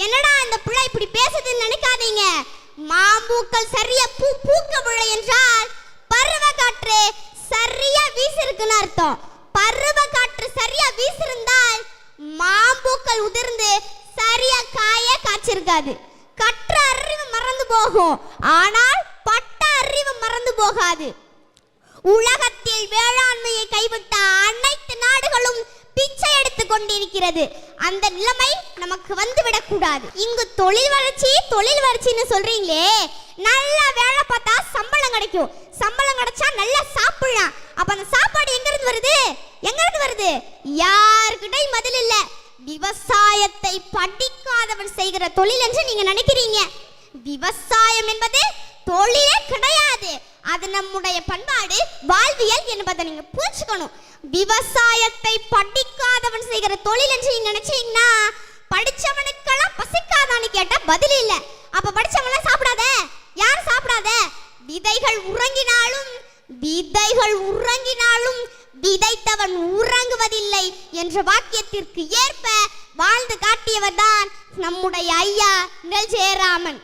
என்னடா இந்த பிள்ளை இப்படி பேசுதுன்னு நினைக்காதீங்க. மாம்பூக்கள் சரியா பூக்கவில்லை என்றால் பருவ காற்று சரியா வீசிருக்குன்னு அர்த்தம். பருவ காற்று சரியா வீசிருந்தால் மாம்பூக்கள் உதிர்ந்து சரியா காய்ச்சிருக்காது. கற்ற அறிவு மறந்து போகும், ஆனால் பட்ட அறிவு மறந்து போகாது. உலகத்தில் வேளாண்மையை கைவிட்ட அனைத்து நாடுகளும் பிச்சை எடுத்துக் கொண்டிருக்கிறது. அந்த நிலைமை நமக்கு வந்துவிடக் கூடாது. இங்கு தொழில் வளர்ச்சின்னு சொல்றீங்களே, நல்லா வேலை பார்த்தா சம்பளம் கிடைக்கும். சம்பளம் கிடைச்சா நல்லா சாப்பிடலாம். அப்ப அந்த சாப்பாடு எங்க இருந்து வருது? யாருக்கிட்டையும் பதில் இல்ல. விவசாயத்தை படிக்காதவன் செய்கிற தொழில் என்று நீங்க நினைக்கிறீங்க. விவசாயம் என்பது தொழிலே கிடையாது. அது நம்முடைய பண்பாடு, வாழ்வியல் என்பதை நீங்க புரிஞ்சுக்கணும். விவசாயத்தை படிக்காதவன் செய்கிற தொழில் என்று நீங்க நினைச்சீங்கன்னா படிச்சவனுக்கெல்லாம் பசிக்காதான்னு கேட்டா பதில் இல்ல. அப்ப படிச்சவன் சாப்பிடாத, யாரும் சாப்பிடாத. விதைகள் உறங்கினாலும் விதைத்தவன் உறங்குவதில்லை என்ற வாக்கியத்திற்கு ஏற்ப வாழ்ந்து காட்டியவர் தான் நம்முடைய ஐயா நெல் ஜெயராமன்.